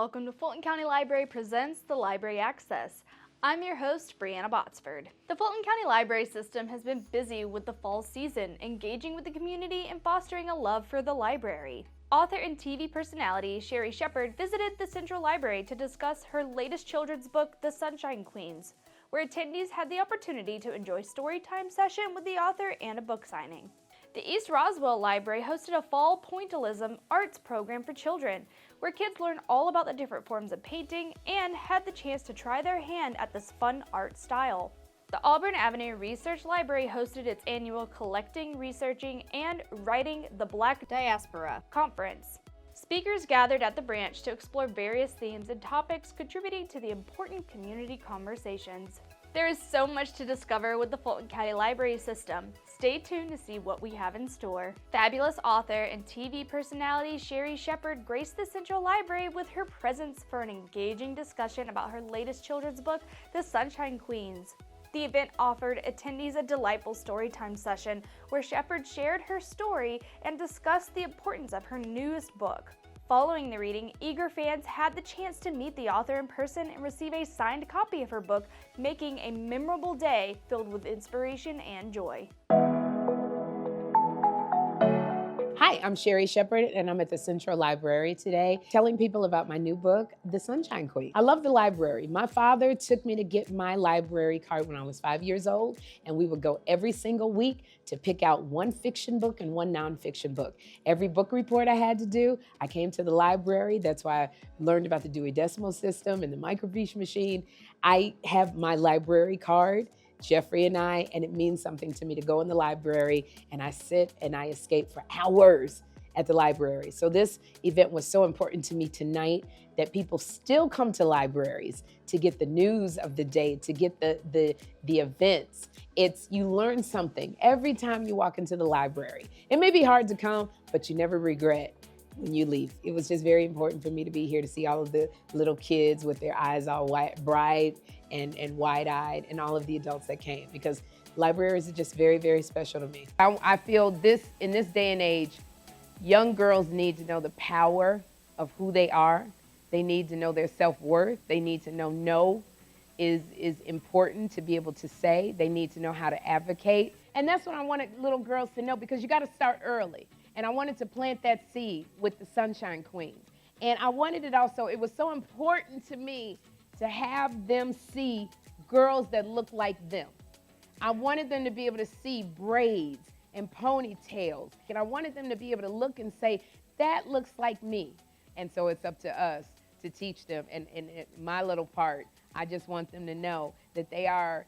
welcome to Fulton County Library Presents the Library Access. I'm your host, Brianna Botsford. The Fulton County Library System has been busy with the fall season, engaging with the community and fostering a love for the library. Author and TV personality Sherri Shepherd visited the Central Library to discuss her latest children's book, The Sunshine Queens, where attendees had the opportunity to enjoy a storytime session with the author and a book signing. The East Roswell Library hosted a fall Pointillism arts program for children, where kids learned all about the different forms of painting and had the chance to try their hand at this fun art style. The Auburn Avenue Research Library hosted its annual Collecting, Researching, and Writing the Black Diaspora conference. Speakers gathered at the branch to explore various themes and topics contributing to the important community conversations. There is so much to discover with the Fulton County Library System. Stay tuned to see what we have in store. Fabulous author and TV personality Sherri Shepherd graced the Central Library with her presence for an engaging discussion about her latest children's book, The Sunshine Queens. The event offered attendees a delightful storytime session where Shepherd shared her story and discussed the importance of her newest book. Following the reading, eager fans had the chance to meet the author in person and receive a signed copy of her book, making a memorable day filled with inspiration and joy. Hi, I'm Sherri Shepherd, and I'm at the Central Library today telling people about my new book, The Sunshine Queen. I love the library. My father took me to get my library card when I was 5 years old, and we would go every single week to pick out one fiction book and one nonfiction book. Every book report I had to do, I came to the library. That's why I learned about the Dewey Decimal System and the microfiche machine. I have my library card, Jeffrey and I, and it means something to me to go in the library and I sit and I escape for hours at the library. So this event was so important to me tonight that people still come to libraries to get the news of the day, to get the events. You learn something every time you walk into the library. It may be hard to come, but you never regret when you leave. It was just very important for me to be here to see all of the little kids with their eyes all bright and wide-eyed, and all of the adults that came, because libraries are just very, very special to me. I feel in this day and age, young girls need to know the power of who they are. They need to know their self-worth. They need to know no is important to be able to say. They need to know how to advocate. And that's what I wanted little girls to know, because you got to start early. And I wanted to plant that seed with the Sunshine Queens. And I wanted it also, it was so important to me to have them see girls that look like them. I wanted them to be able to see braids and ponytails. And I wanted them to be able to look and say, that looks like me. And so it's up to us to teach them. And my little part, I just want them to know that they are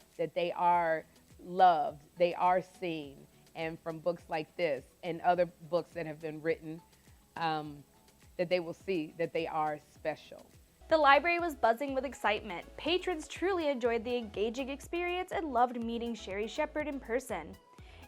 loved, they are seen. And from books like this and other books that have been written, that they will see that they are special. The library was buzzing with excitement. Patrons truly enjoyed the engaging experience and loved meeting Sherri Shepherd in person.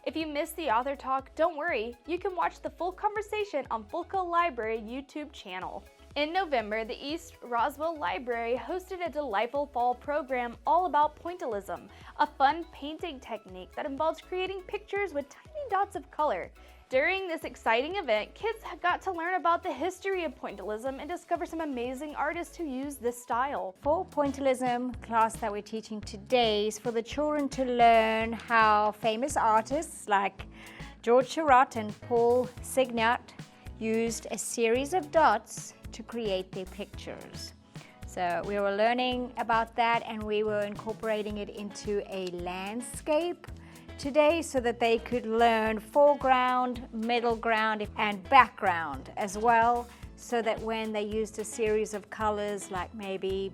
If you missed the author talk, don't worry. You can watch the full conversation on Fulco Library YouTube channel. In November, the East Roswell Library hosted a delightful fall program all about Pointillism, a fun painting technique that involves creating pictures with tiny dots of color. During this exciting event, kids got to learn about the history of Pointillism and discover some amazing artists who use this style. For Pointillism class that we're teaching today is for the children to learn how famous artists like George Seurat and Paul Signac used a series of dots to create their pictures. So we were learning about that, and we were incorporating it into a landscape today so that they could learn foreground, middle ground, and background as well, so that when they used a series of colors, like maybe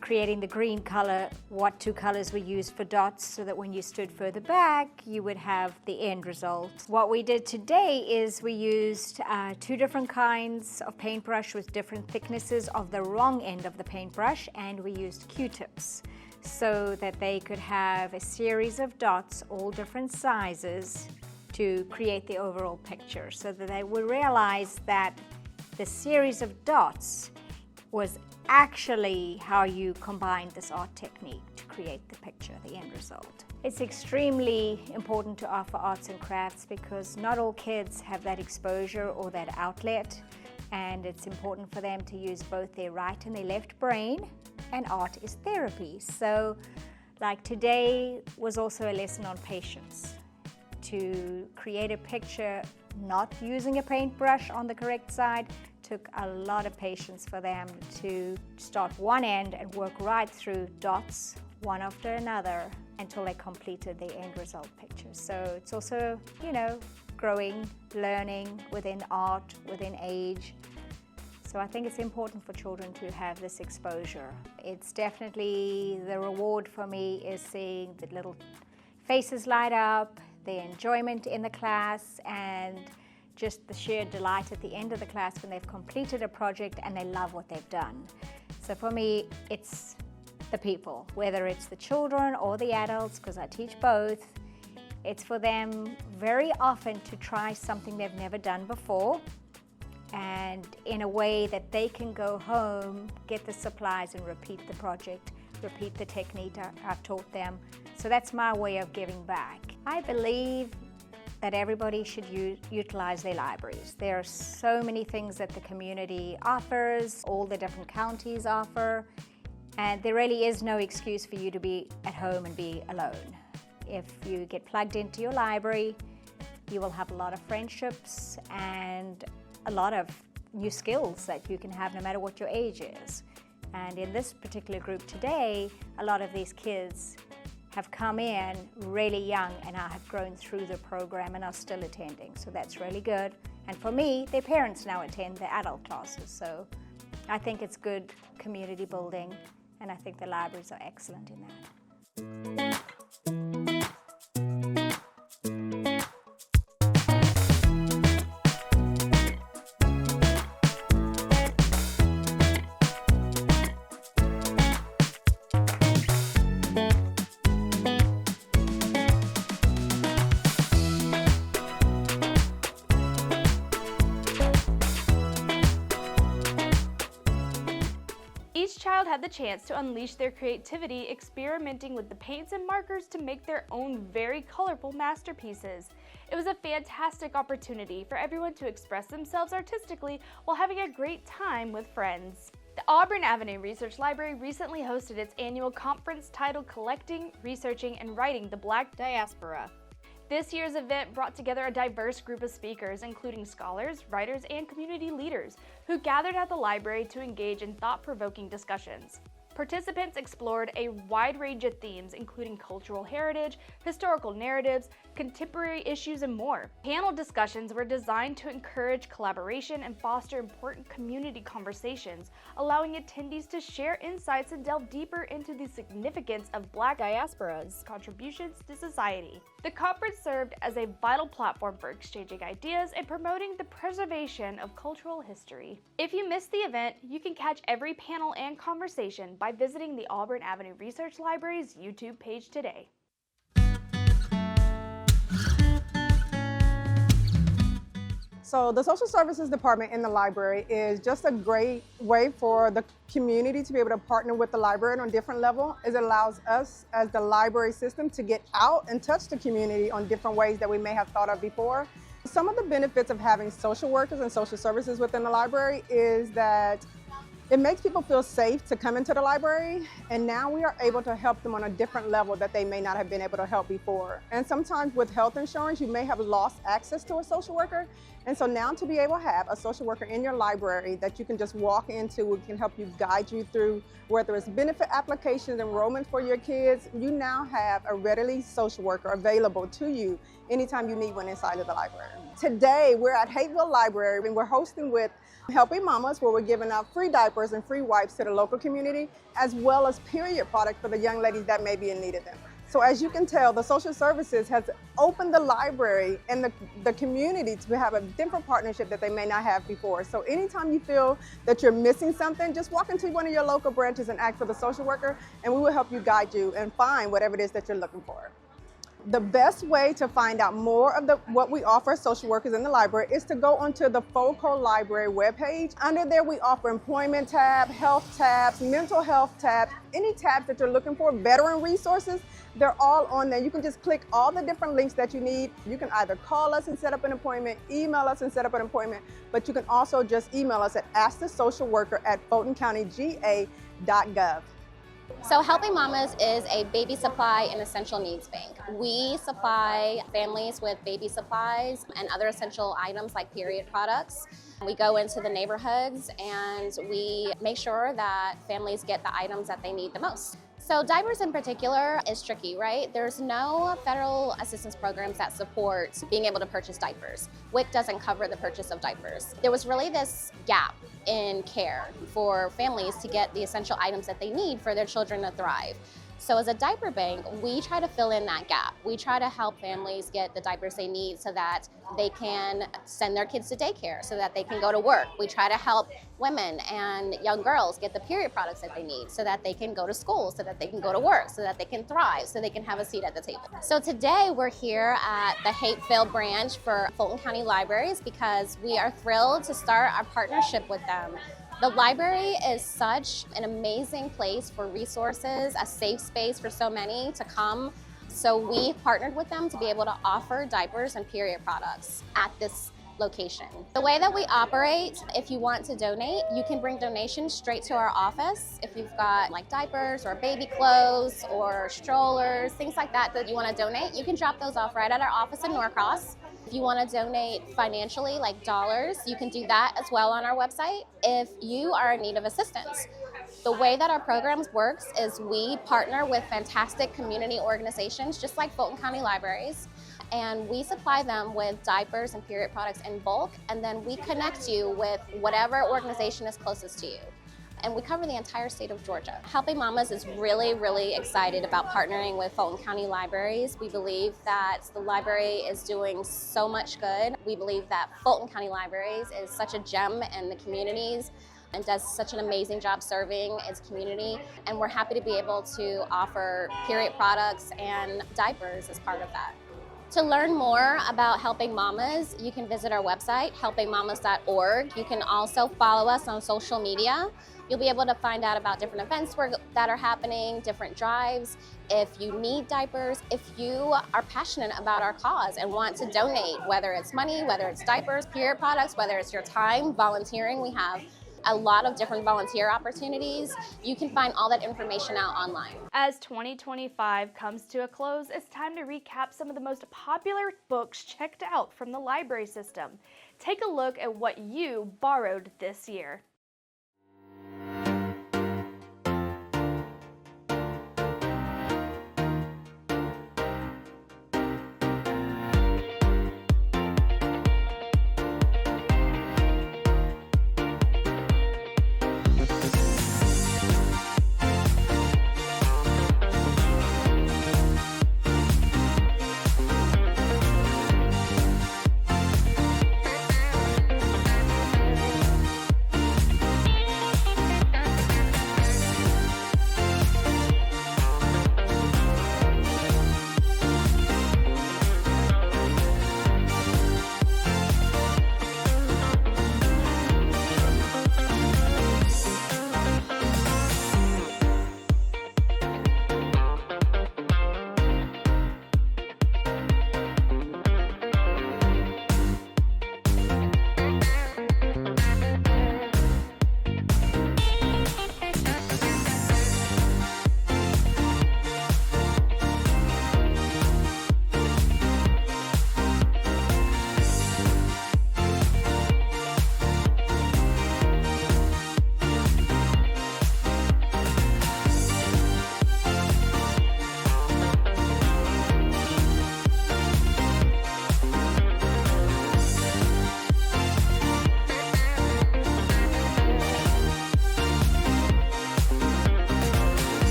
creating the green color, what two colors were used for dots, so that when you stood further back, you would have the end result. What we did today is we used two different kinds of paintbrush with different thicknesses of the wrong end of the paintbrush, and we used Q-tips so that they could have a series of dots, all different sizes, to create the overall picture, so that they would realize that the series of dots was actually how you combine this art technique to create the picture, the end result. It's extremely important to offer arts and crafts because not all kids have that exposure or that outlet. And it's important for them to use both their right and their left brain, and art is therapy. So like today was also a lesson on patience. To create a picture not using a paintbrush on the correct side took a lot of patience for them to start one end and work right through dots one after another until they completed the end result picture. So it's also, you know, growing, learning within art, within age. So I think it's important for children to have this exposure. It's definitely the reward for me is seeing the little faces light up, the enjoyment in the class, and just the sheer delight at the end of the class when they've completed a project and they love what they've done. So for me, it's the people, whether it's the children or the adults, because I teach both. It's for them very often to try something they've never done before, and in a way that they can go home, get the supplies and repeat the project, repeat the technique I've taught them. So that's my way of giving back. I believe that everybody should utilize their libraries. There are so many things that the community offers, all the different counties offer, and there really is no excuse for you to be at home and be alone. If you get plugged into your library, you will have a lot of friendships and a lot of new skills that you can have no matter what your age is. And in this particular group today, a lot of these kids have come in really young and now have grown through the program and are still attending. So that's really good. And for me, their parents now attend the adult classes. So I think it's good community building, and I think the libraries are excellent in that. Each child had the chance to unleash their creativity, experimenting with the paints and markers to make their own very colorful masterpieces. It was a fantastic opportunity for everyone to express themselves artistically while having a great time with friends. The Auburn Avenue Research Library recently hosted its annual conference titled Collecting, Researching, and Writing the Black Diaspora. This year's event brought together a diverse group of speakers, including scholars, writers, and community leaders, who gathered at the library to engage in thought-provoking discussions. Participants explored a wide range of themes, including cultural heritage, historical narratives, contemporary issues, and more. Panel discussions were designed to encourage collaboration and foster important community conversations, allowing attendees to share insights and delve deeper into the significance of Black diaspora's contributions to society. The conference served as a vital platform for exchanging ideas and promoting the preservation of cultural history. If you missed the event, you can catch every panel and conversation by visiting the Auburn Avenue Research Library's YouTube page today. So the social services department in the library is just a great way for the community to be able to partner with the library on a different level. It allows us as the library system to get out and touch the community on different ways that we may have thought of before. Some of the benefits of having social workers and social services within the library is that it makes people feel safe to come into the library, and now we are able to help them on a different level that they may not have been able to help before. And sometimes with health insurance, you may have lost access to a social worker. And so now to be able to have a social worker in your library that you can just walk into, who can help you, guide you through whether it's benefit applications, enrollment for your kids, you now have a readily social worker available to you anytime you need one inside of the library. Today, we're at Hateville Library and we're hosting with Helping Mamas, where we're giving out free diapers and free wipes to the local community, as well as period products for the young ladies that may be in need of them. So as you can tell, the social services has opened the library and the community to have a different partnership that they may not have before. So anytime you feel that you're missing something, just walk into one of your local branches and ask for the social worker, and we will help you, guide you, and find whatever it is that you're looking for. The best way to find out more of what we offer social workers in the library is to go onto the FOCO Library webpage. Under there, we offer employment tab, health tabs, mental health tabs, any tabs that you're looking for, veteran resources, they're all on there. You can just click all the different links that you need. You can either call us and set up an appointment, email us and set up an appointment, but you can also just email us at askthesocialworker@fultoncountyga.gov. So Helping Mamas is a baby supply and essential needs bank. We supply families with baby supplies and other essential items like period products. We go into the neighborhoods and we make sure that families get the items that they need the most. So diapers in particular is tricky, right? There's no federal assistance programs that support being able to purchase diapers. WIC doesn't cover the purchase of diapers. There was really this gap in care for families to get the essential items that they need for their children to thrive. So as a diaper bank, we try to fill in that gap. We try to help families get the diapers they need so that they can send their kids to daycare, so that they can go to work. We try to help women and young girls get the period products that they need so that they can go to school, so that they can go to work, so that they can thrive, so they can have a seat at the table. So today we're here at the Hapeville branch for Fulton County Libraries because we are thrilled to start our partnership with them. The library is such an amazing place for resources, a safe space for so many to come. So we partnered with them to be able to offer diapers and period products at this location. The way that we operate, if you want to donate, you can bring donations straight to our office. If you've got like diapers or baby clothes or strollers, things like that that you want to donate, you can drop those off right at our office in Norcross. If you want to donate financially, like dollars, you can do that as well on our website if you are in need of assistance. The way that our programs works is we partner with fantastic community organizations just like Fulton County Libraries, and we supply them with diapers and period products in bulk, and then we connect you with whatever organization is closest to you. And we cover the entire state of Georgia. Helping Mamas is really, really excited about partnering with Fulton County Libraries. We believe that the library is doing so much good. We believe that Fulton County Libraries is such a gem in the communities and does such an amazing job serving its community. And we're happy to be able to offer period products and diapers as part of that. To learn more about Helping Mamas, you can visit our website, helpingmamas.org. You can also follow us on social media. You'll be able to find out about different events that are happening, different drives. If you need diapers, if you are passionate about our cause and want to donate, whether it's money, whether it's diapers, period products, whether it's your time, volunteering, we have a lot of different volunteer opportunities. You can find all that information out online. As 2025 comes to a close, it's time to recap some of the most popular books checked out from the library system. Take a look at what you borrowed this year.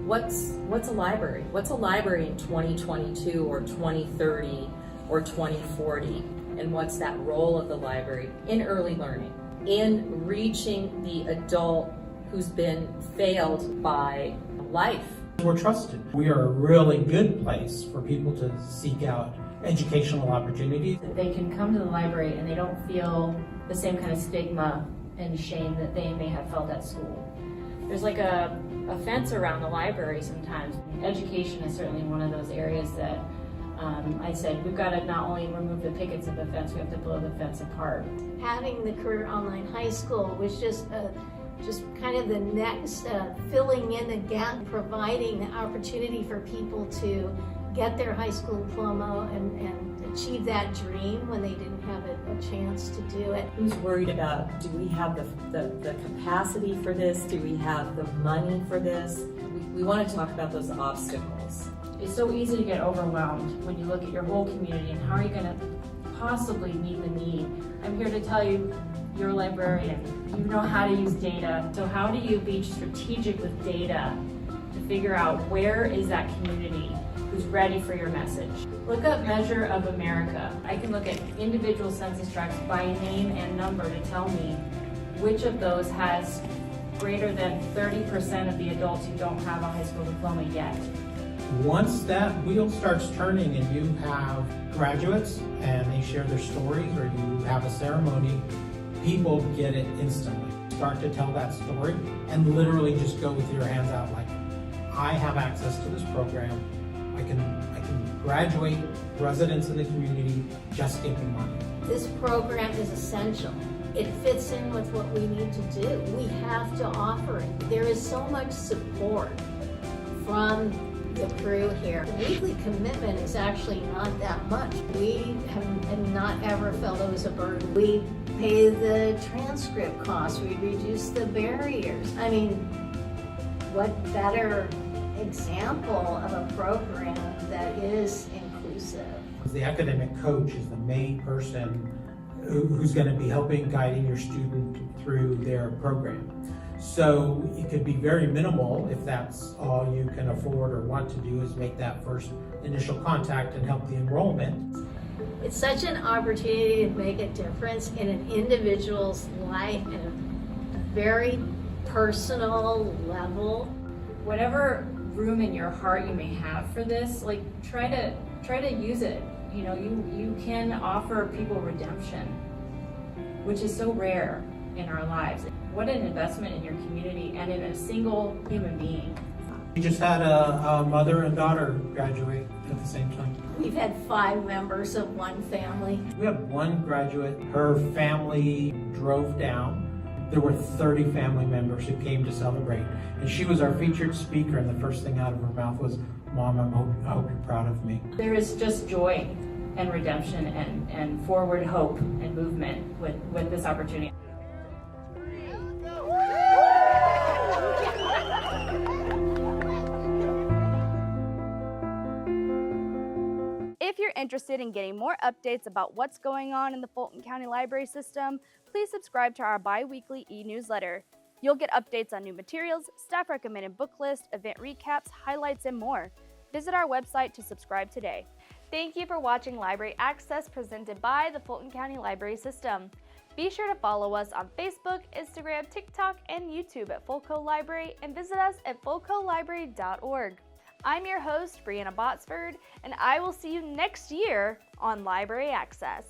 what's a library? What's a library in 2022 or 2030 or 2040? And what's that role of the library in early learning, in reaching the adult who's been failed by life? We're trusted. We are a really good place for people to seek out educational opportunities. That they can come to the library and they don't feel the same kind of stigma and shame that they may have felt at school. There's like a fence around the library sometimes. Education is certainly one of those areas that I said we've got to not only remove the pickets of the fence, we have to blow the fence apart. Having the Career Online High School was just kind of the next filling in the gap, providing the opportunity for people to get their high school diploma and achieve that dream when they didn't have a chance to do it. Who's worried about, do we have the capacity for this? Do we have the money for this? We want to talk about those obstacles. It's so easy to get overwhelmed when you look at your whole community and how are you going to possibly meet the need. I'm here to tell you, you're a librarian. You know how to use data. So how do you be strategic with data to figure out where is that community who's ready for your message? Look up Measure of America. I can look at individual census tracts by name and number to tell me which of those has greater than 30% of the adults who don't have a high school diploma yet. Once that wheel starts turning and you have graduates and they share their stories, or you have a ceremony, people get it instantly. Start to tell that story and literally just go with your hands out like, I have access to this program. I can graduate residents in the community, just give me money. This program is essential. It fits in with what we need to do. We have to offer it. There is so much support from the crew here. The weekly commitment is actually not that much. We have not ever felt it was a burden. We pay the transcript costs. We reduce the barriers. I mean, what better example of a program that is inclusive? The academic coach is the main person who's going to be helping guiding your student through their program. So it could be very minimal if that's all you can afford or want to do is make that first initial contact and help the enrollment. It's such an opportunity to make a difference in an individual's life in a very personal level. Whatever room in your heart you may have for this, like try to use it. You know, you can offer people redemption, which is so rare in our lives. What an investment in your community and in a single human being. We just had a mother and daughter graduate at the same time. We've had 5 members of one family. We have one graduate, her family drove down. There were 30 family members who came to celebrate. And she was our featured speaker, and the first thing out of her mouth was, Mom, I hope you're proud of me. There is just joy and redemption and forward hope and movement with this opportunity. If you're interested in getting more updates about what's going on in the Fulton County Library System, please subscribe to our bi-weekly e-newsletter. You'll get updates on new materials, staff recommended book list, event recaps, highlights, and more. Visit our website to subscribe today. Thank you for watching Library Access presented by the Fulton County Library System. Be sure to follow us on Facebook, Instagram, TikTok, and YouTube at Fulco Library, and visit us at fulcolibrary.org. I'm your host, Brianna Botsford, and I will see you next year on Library Access.